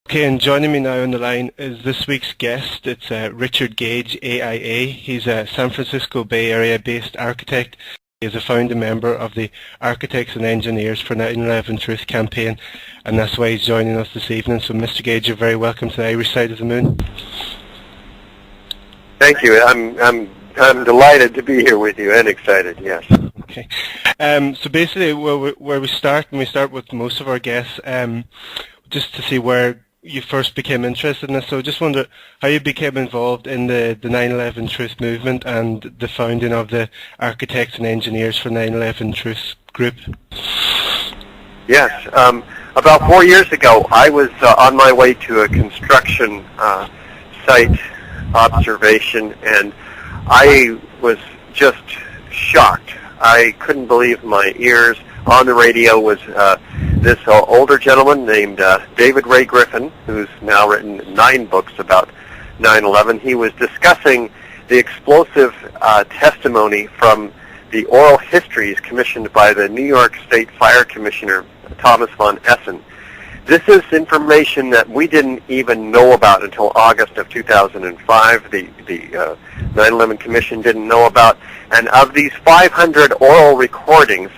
Okay, and joining me now on the line is this week's guest. It's Richard Gage, AIA. He's a San Francisco Bay Area-based architect. He is a founding member of the Architects and Engineers for 9/11 Truth campaign, and that's why he's joining us this evening. So, Mr. Gage, you're very welcome to the Irish side of the moon. Thank you. I'm delighted to be here with you and excited. Yes. Okay. So basically, where we start, and we start with most of our guests, just to see where you first became interested in this. So I just wonder how you became involved in the 9/11 Truth movement and the founding of the Architects and Engineers for 9/11 Truth group. Yes. About 4 years ago, I was on my way to a construction site observation, and I was just shocked. I couldn't believe my ears. On the radio was this older gentleman named David Ray Griffin, who's now written 9 books about 9/11. He was discussing the explosive testimony from the oral histories commissioned by the New York State Fire Commissioner, Thomas von Essen. This is information that we didn't even know about until August of 2005. The 9/11 Commission didn't know about. And of these 500 oral recordings,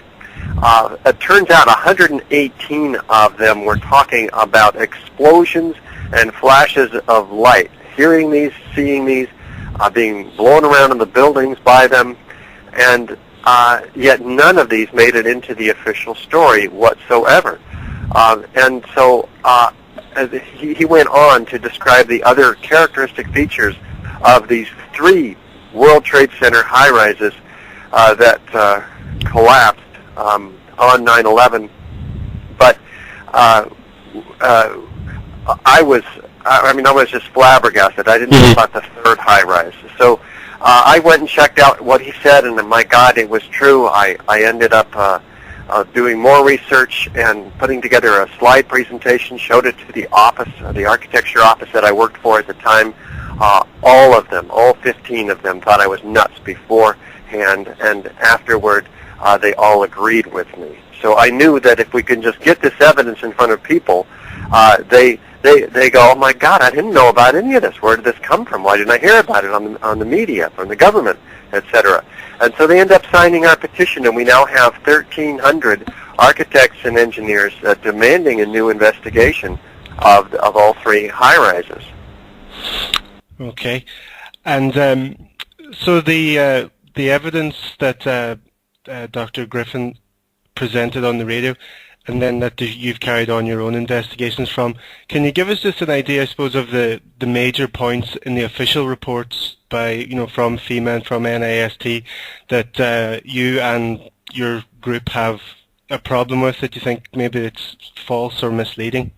it turns out 118 of them were talking about explosions and flashes of light. Hearing these, seeing these, being blown around in the buildings by them, and yet none of these made it into the official story whatsoever. And so he went on to describe the other characteristic features of these 3 World Trade Center high-rises that collapsed on 9/11, but I was just flabbergasted. I didn't know about the 3rd high-rise. So I went and checked out what he said, and my God, it was true. I ended up doing more research and putting together a slide presentation, showed it to the office, the architecture office that I worked for at the time. All of them, all 15 of them, thought I was nuts beforehand, and afterward, they all agreed with me. So I knew that if we can just get this evidence in front of people, they go, oh my God, I didn't know about any of this. Where did this come from? Why didn't I hear about it on the media, from the government, etc.? And so they end up signing our petition, and we now have 1,300 architects and engineers demanding a new investigation of all 3 high-rises. Okay, and so the evidence that Dr. Griffin presented on the radio, and then that you've carried on your own investigations from, can you give us just an idea, I suppose, of the major points in the official reports by, from FEMA and from NIST that you and your group have a problem with, that you think maybe it's false or misleading?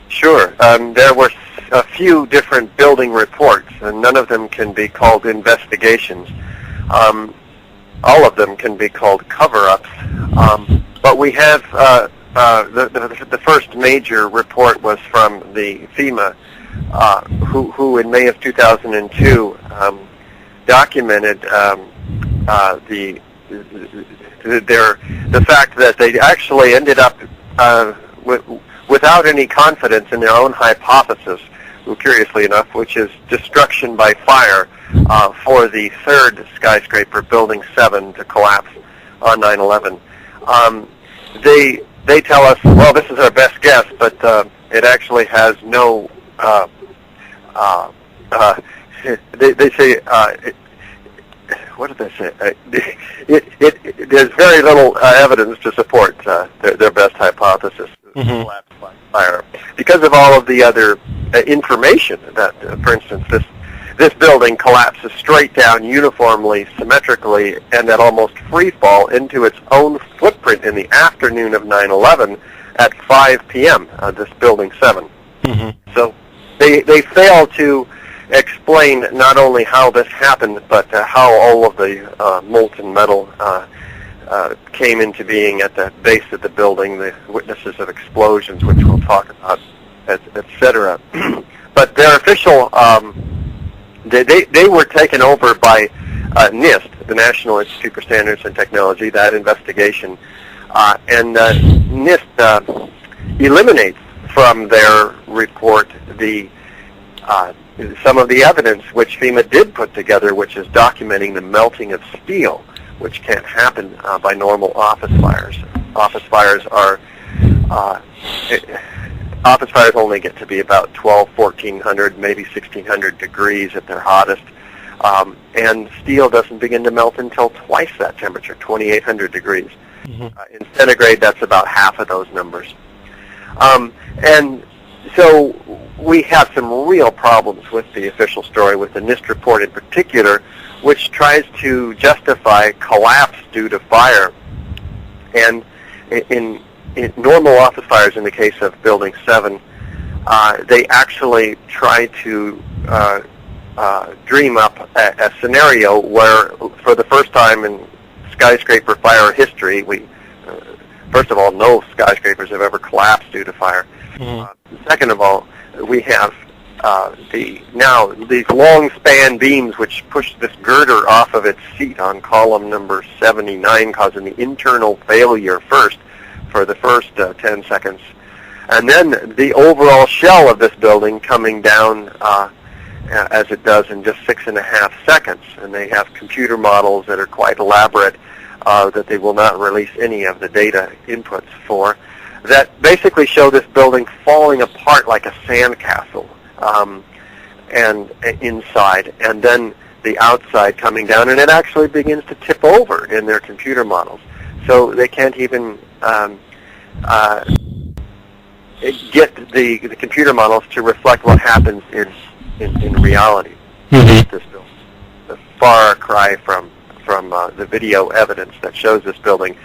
Sure. There were a few different building reports, and none of them can be called investigations. All of them can be called cover-ups. But we have the first major report was from the FEMA, who in May of 2002 documented the fact that they actually ended up without any confidence in their own hypothesis, curiously enough, which is destruction by fire for the 3rd skyscraper, Building 7, to collapse on 9/11. They tell us, well, this is our best guess, but it actually has no. They say, what did they say? There's very little evidence to support their best hypothesis. Collapse by fire, because of all of the other information that, for instance, this building collapses straight down, uniformly, symmetrically, and at almost free fall into its own footprint in the afternoon of 9/11 at 5 p.m. This Building 7. So they fail to explain not only how this happened, but how all of the molten metal came into being at the base of the building, the witnesses of explosions, which we'll talk about, etc. But their official, they were taken over by NIST, the National Institute for Standards and Technology, that investigation, and NIST eliminates from their report some of the evidence which FEMA did put together, which is documenting the melting of steel, which can't happen by normal office fires. Office fires only get to be about 1,400, maybe 1,600 degrees at their hottest, and steel doesn't begin to melt until twice that temperature, 2,800 degrees. In centigrade, that's about half of those numbers. And so we have some real problems with the official story, with the NIST report in particular, which tries to justify collapse due to fire. And in normal office fires, in the case of Building 7, they actually try to dream up a scenario where, for the first time in skyscraper fire history, first of all, no skyscrapers have ever collapsed due to fire. Second of all, we have these long span beams which push this girder off of its seat on column number 79, causing the internal failure first for the first 10 seconds. And then the overall shell of this building coming down as it does in just 6.5 seconds. And they have computer models that are quite elaborate that they will not release any of the data inputs for, that basically show this building falling apart like a sandcastle, and inside, and then the outside coming down, and it actually begins to tip over in their computer models. So they can't even get the computer models to reflect what happens in reality. This building, a far cry from the video evidence that shows this building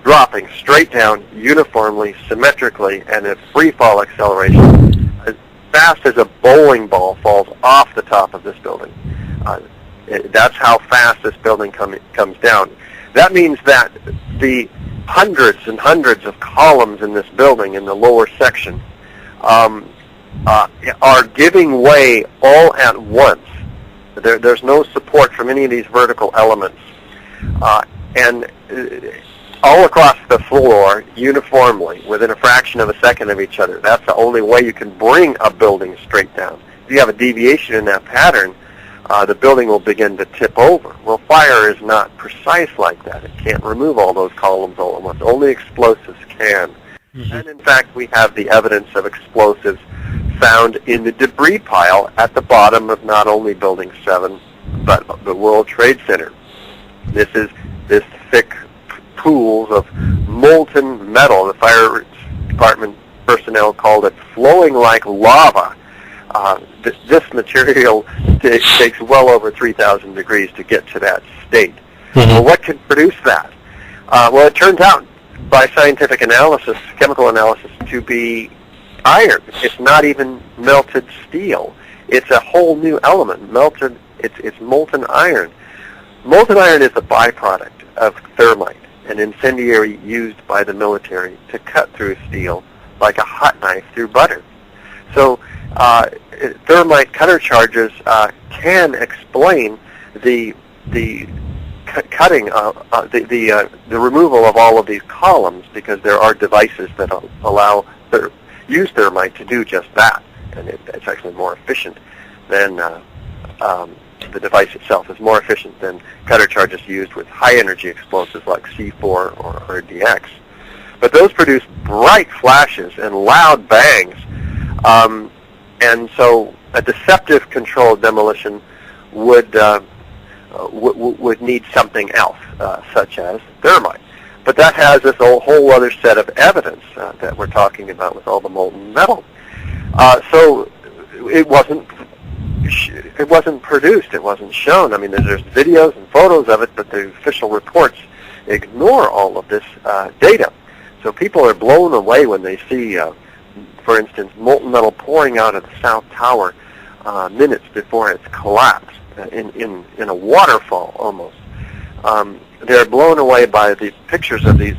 dropping straight down uniformly, symmetrically, and at free fall acceleration, as fast as a bowling ball falls off the top of this building. That's how fast this building comes down. That means that the hundreds and hundreds of columns in this building in the lower section are giving way all at once. There's no support from any of these vertical elements. And all across the floor, uniformly, within a fraction of a second of each other. That's the only way you can bring a building straight down. If you have a deviation in that pattern, the building will begin to tip over. Well, fire is not precise like that. It can't remove all those columns all at once. Only explosives can. And in fact, we have the evidence of explosives found in the debris pile at the bottom of not only Building 7, but the World Trade Center. This thick pools of molten metal. The fire department personnel called it flowing like lava. This material takes well over 3,000 degrees to get to that state. Well, what can produce that? Well, it turns out by scientific analysis, chemical analysis, to be iron. It's not even melted steel. It's a whole new element. It's molten iron. Molten iron is the byproduct of thermite, an incendiary used by the military to cut through steel like a hot knife through butter. So thermite cutter charges can explain the cutting, the removal of all of these columns, because there are devices that allow use thermite to do just that, and it's actually more efficient than the device itself is more efficient than cutter charges used with high energy explosives like C4 or DX. But those produce bright flashes and loud bangs, and so a deceptive controlled demolition would need something else, such as thermite. But that has this whole other set of evidence that we're talking about with all the molten metal. So it wasn't produced. It wasn't shown. I mean, there's videos and photos of it, but the official reports ignore all of this data. So people are blown away when they see, for instance, molten metal pouring out of the South Tower minutes before it's collapsed in a waterfall almost. They're blown away by the pictures of these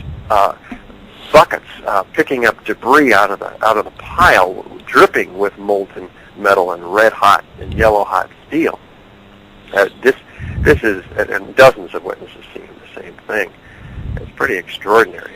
buckets picking up debris out of the pile, dripping with molten metal and red hot and yellow hot steel. This is, and dozens of witnesses seeing the same thing. It's pretty extraordinary.